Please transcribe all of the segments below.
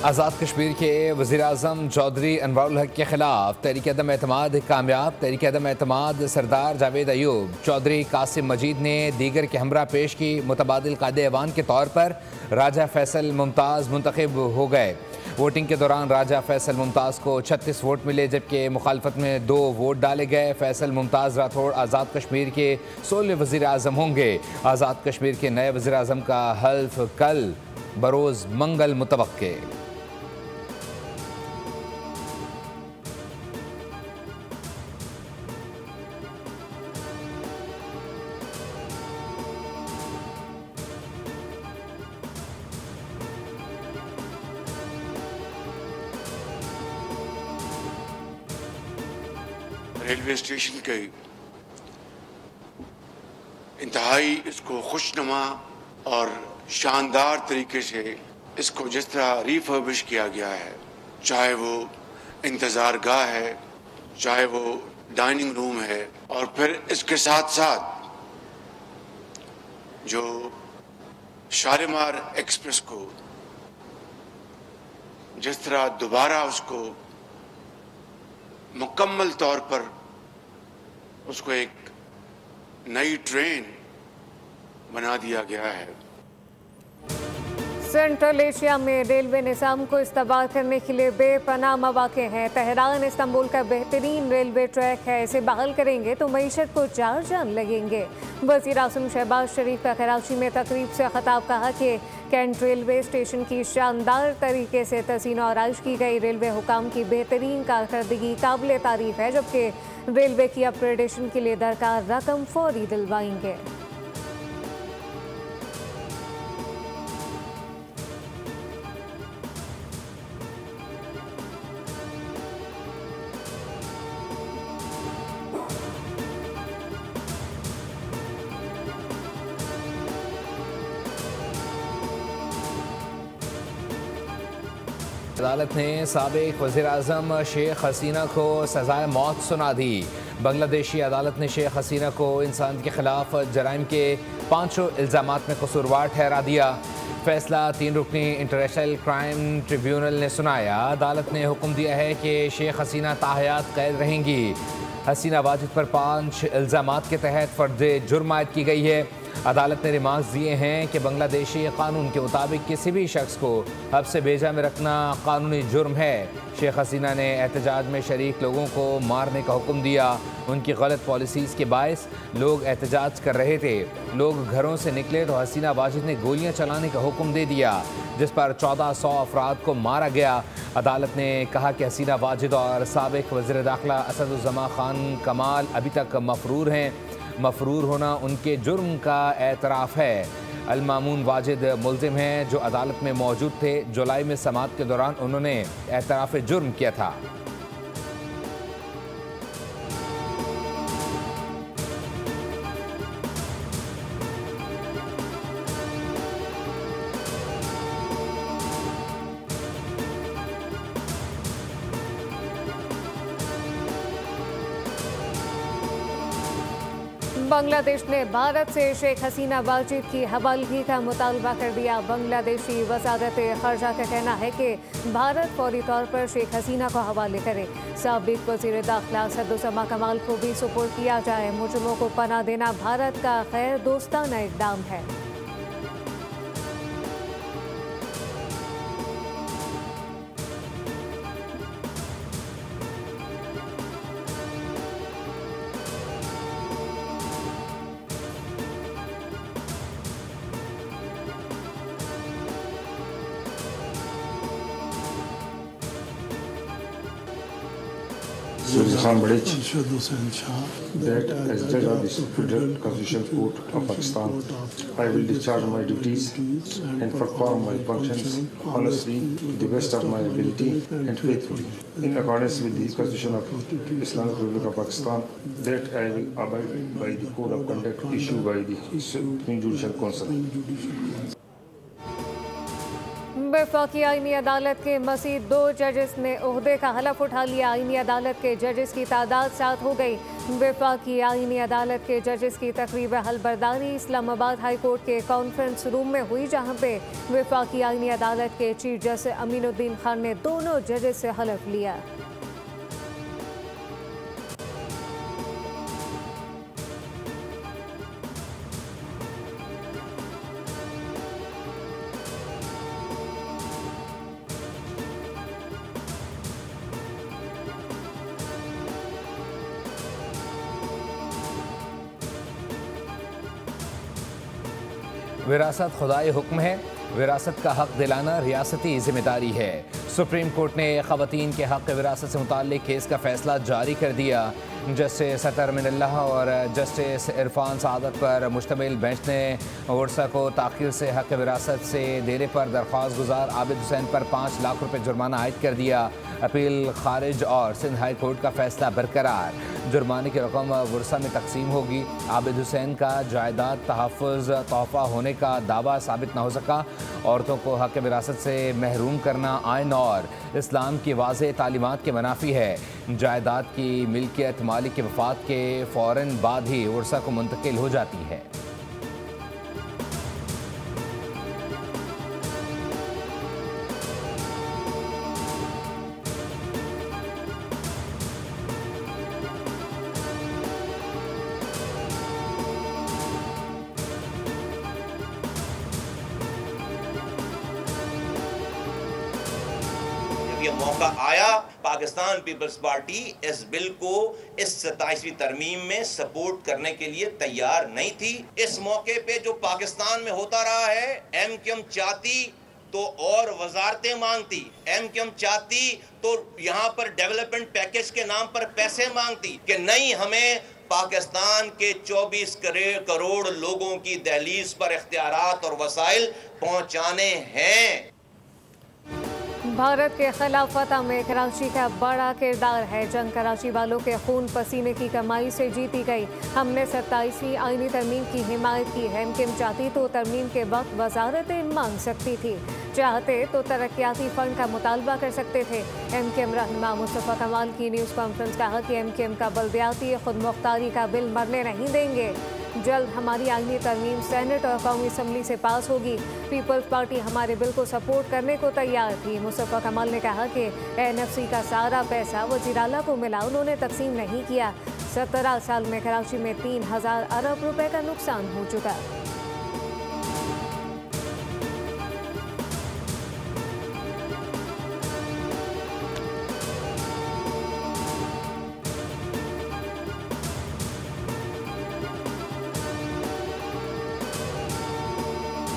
आज़ाद कश्मीर के वज़ीर-ए-आज़म चौधरी अनवारुल हक के खिलाफ तहरीक अदम एतमाद कामयाब। तहरीक अदम एतमाद सरदार जावेद अयूब चौधरी कासिम मजीद ने दीगर के हमरा पेश की। मुतबादिल कायदे ऐवान के तौर पर राजा फैसल मुमताज़ मुंतखब हो गए। वोटिंग के दौरान राजा फैसल मुमताज़ को 36 वोट मिले, जबकि मुखालफत में 2 वोट डाले गए। फैसल मुमताज़ राठौड़ आज़ाद कश्मीर के 16वें वज़ीर-ए-आज़म होंगे। आज़ाद कश्मीर के नए वज़ीर-ए-आज़म का हल्फ कल बरोज़ मंगल मुतवक्के। रेलवे स्टेशन के इंतहाई इसको खुशनुमा और शानदार तरीके से इसको जिस तरह रिफर्बिश किया गया है, चाहे वो इंतज़ार गाह है, चाहे वो डाइनिंग रूम है, और फिर इसके साथ साथ जो शालीमार एक्सप्रेस को जिस तरह दोबारा उसको मुकम्मल तौर पर उसको एक नई ट्रेन बना दिया गया है। सेंट्रल एशिया में रेलवे निज़ाम को इस्तेमाल करने के लिए बेपनाह मौके हैं। तेहरान इस्तांबुल का बेहतरीन रेलवे ट्रैक है, इसे बहाल करेंगे तो मईशत को 4 जान लगेंगे। वज़ीर आज़म शहबाज शरीफ का कराची में तकरीब से खिताब, कहा कि कैंट रेलवे स्टेशन की शानदार तरीके से तज़ीन और आराइश की गई। रेलवे हुकाम की बेहतरीन कारकर्दगी काबिल तारीफ है, जबकि रेलवे की अपग्रेडेशन के लिए दरकार रकम फौरी दिलवाएंगे। अदालत ने साबिक वज़ीर-ए-आज़म शेख हसीना को सज़ाए मौत सुना दी। बांग्लादेशी अदालत ने शेख हसीना को इंसान के खिलाफ जराइम के 5 इल्ज़ामात में कसूरवार ठहरा दिया। फैसला 3 रुकनी इंटरनेशनल क्राइम ट्रिब्यूनल ने सुनाया। अदालत ने हुक्म दिया है कि शेख हसीना ताहयात कैद रहेंगी। हसीना वाजिद पर 5 इल्ज़ामात के तहत फ़र्द जुर्म आयद की गई है। अदालत ने रिमार्क्स दिए हैं कि बांग्लादेशी कानून के मुताबिक किसी भी शख्स को हब्स बेजा में रखना कानूनी जुर्म है। शेख हसीना ने एहतजाज में शरीक लोगों को मारने का हुक्म दिया। उनकी गलत पॉलिसीज़ के बायस लोग एहतजाज कर रहे थे। लोग घरों से निकले तो हसीना वाजिद ने गोलियां चलाने का हुक्म दे दिया, जिस पर 1400 अफराद को मारा गया। अदालत ने कहा कि हसीना वाजिद और साबिक वज़ीर दाखिला असदुज़्ज़मा खान कमाल अभी तक मफरूर हैं। मफरूर होना उनके जुर्म का एतराफ़ है। अल-मामून वाजिद मुल्ज़िम हैं जो अदालत में मौजूद थे। जुलाई में समाअत के दौरान उन्होंने एतराफ़ जुर्म किया था। बांग्लादेश ने भारत से शेख हसीना वाजिद की हवालगी का मुतालबा कर दिया। बांग्लादेशी वज़ारत ख़ारजा का कहना है कि भारत फौरी तौर पर शेख हसीना को हवाले करे। साबिक वज़ीर दाखिला असदुज़्ज़मा कमाल को भी सुपुर्द किया जाए। मुजरिमों को पनाह देना भारत का खैर दोस्ताना इक़दाम है। Khan Bridge that as judge of the Federal Constitutional Court of Pakistan, I will discharge my duties and perform my functions honestly, to the best of my ability and faithfully, in accordance with the Constitution of Islamic Republic of Pakistan, that I will abide by the code of conduct issued by the Supreme Judicial Council. वफाकी आईनी अदालत के मज़ीद 2 जजेस ने ओहदे का हलफ उठा लिया। आईनी अदालत के जजेस की तादाद 7 हो गई। वफाकी आईनी अदालत के जजेस की तकरीब हलबरदारी इस्लामाबाद हाई कोर्ट के कॉन्फ्रेंस रूम में हुई, जहां पे वफाकी आईनी अदालत के चीफ जस्टिस अमीनुद्दीन खान ने दोनों जजेस से हलफ लिया। विरासत खुदाई हुक्म है, विरासत का हक दिलाना रियासती जिम्मेदारी है। सुप्रीम कोर्ट ने ख़वातीन के हक़ विरासत से मुताल्लिक केस का फैसला जारी कर दिया। जस्टिस अतर मिनल्लाह और जस्टिस इरफान सादत पर मुश्तमिल बेंच ने वर्सा को ताख़ीर से हक़ विरासत से देने पर दरख्वास्त गुजार आबिद हुसैन पर 5 लाख रुपये जुर्माना आयद कर दिया। अपील खारिज और सिंध हाई कोर्ट का फैसला बरकरार। जुर्माने की रकम वर्सा में तकसीम होगी। आबिद हुसैन का जायदाद तहफ़्फ़ुज़ तोहफ़ा होने का दावा साबित न हो सका। औरतों को हक़ विरासत से महरूम करना आइन और इस्लाम की वाज़ेह तालीमात के मनाफी है। जायदाद की मिल्कियत मालिक की वफ़ात के फ़ौरन बाद ही वर्सा को मुंतकिल हो जाती है। ये मौका आया, पाकिस्तान पीपल्स पार्टी इस बिल को इस 27वीं तरमीम में सपोर्ट करने के लिए तैयार नहीं थी। इस मौके पे जो पाकिस्तान में होता रहा है, एमक्यूएम चाहती तो और वजारतें मांगती, एमक्यूएम चाहती तो यहाँ पर डेवलपमेंट पैकेज के नाम पर पैसे मांगती कि नहीं, हमें पाकिस्तान के 24 करोड़ लोगों की दहलीज पर इख्तियारात और वसाइल पहुँचाने हैं। भारत के खिलाफ फतह में कराची का बड़ा किरदार है। जंग कराची वालों के खून पसीने की कमाई से जीती गई। हमने 27वीं आईनी तरमीम की हिमायत की है। एमक्यूएम चाहती तो तरमीम के वक्त वजारतें मांग सकती थी, चाहते तो तरक्याती फंड का मुतालबा कर सकते थे। एमक्यूएम रहनुमा मुस्तफ़ा कमाल की न्यूज़ कॉन्फ्रेंस कहा कि एमक्यूएम का बल्दियाती खुद मुख्तारी का बिल मरने नहीं देंगे। जल्द हमारी आईनी तरमीम सेनेट और कौमी असम्बली से पास होगी। पीपल्स पार्टी हमारे बिल को सपोर्ट करने को तैयार थी। मुस्तफ़ा कमाल ने कहा कि एनएफसी का सारा पैसा वज़ीर आला को मिला, उन्होंने तकसीम नहीं किया। 17 साल में कराची में 3000 अरब रुपए का नुकसान हो चुका।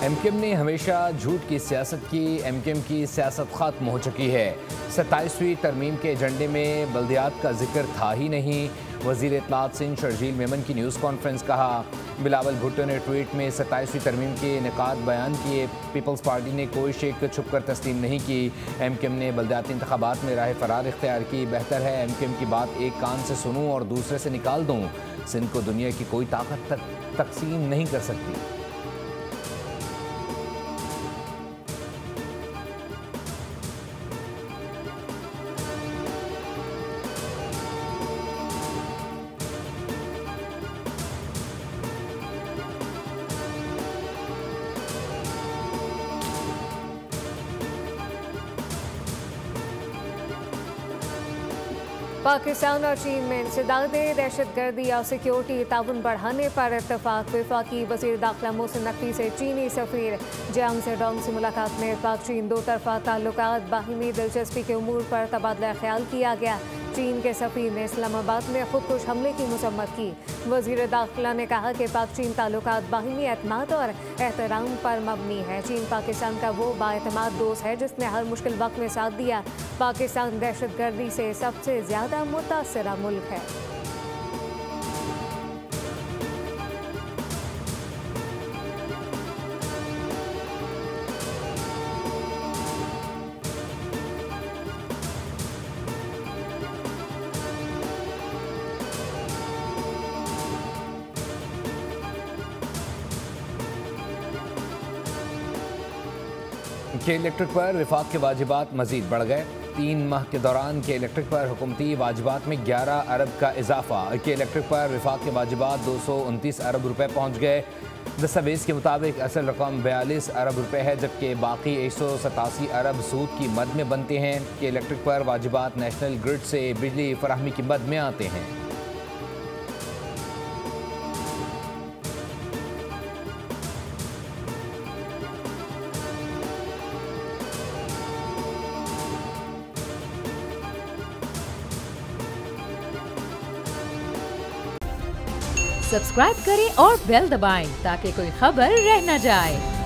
एमक्यूएम ने हमेशा झूठ की सियासत की। एमक्यूएम की सियासत ख़त्म हो चुकी है। 27वीं तरमीम के एजेंडे में बल्दियात का जिक्र था ही नहीं। वज़ीर इत्तलात सिंध शर्जील मेमन की न्यूज़ कॉन्फ्रेंस कहा। बिलावल भुट्टो ने ट्वीट में 27वीं तरमीम के निकात बयान किए। पीपल्स पार्टी ने कोई शेख छुप कर तस्लीम नहीं की। एमक्यूएम ने बल्दियाती इंतखाबात में राह फरार इख्तियार की। बेहतर है एमक्यूएम की बात एक कान से सुनूँ और दूसरे से निकाल दूँ। सिंध को दुनिया की कोई ताकत तकसीम नहीं कर सकती। पाकिस्तान और चीन में इंसदाद दहशतगर्दी और सिक्योरिटी ताउन बढ़ाने पर इत्तफाक। वफाकी वज़ीर दाखिला मोहसिन नकवी से चीनी सफ़ीर जियांग जेडोंग से मुलाकात में पाक चीन दो तरफ़ा ताल्लुकात बाहिमी दिलचस्पी के उमूर पर तबादला ख्याल किया गया। चीन के सफ़ीर ने इस्लामाबाद में खुदकुश हमले की मसम्मत की। वज़ीर दाखिला ने कहा कि पाक चीन ताल्लुकात बाहिमी एतमाद और एहतराम पर मबनी है। चीन पाकिस्तान का वो बाएतमाद दोस्त है जिसने हर मुश्किल वक्त में साथ दिया। पाकिस्तान दहशतगर्दी से सबसे ज़्यादा मुतासरा मुल्क है। के इलेक्ट्रिक पर विफाक के वाजिबात मजीद बढ़ गए। 3 माह के दौरान के इलेक्ट्रिक पर हुकूमती वाजिबात में 11 अरब का इजाफा। के इलेक्ट्रिक पर विफाक के वाजिबात 229 अरब रुपए पहुँच गए। दस्तावेज़ के मुताबिक असल रकम 42 अरब रुपए है, जबकि बाकी 187 अरब सूद की मद में बनते हैं। के इलेक्ट्रिक पर वाजिबात नेशनल ग्रिड से बिजली फराहमी की मद में आते हैं। सब्सक्राइब करें और बेल दबाएं ताकि कोई खबर रह न जाए।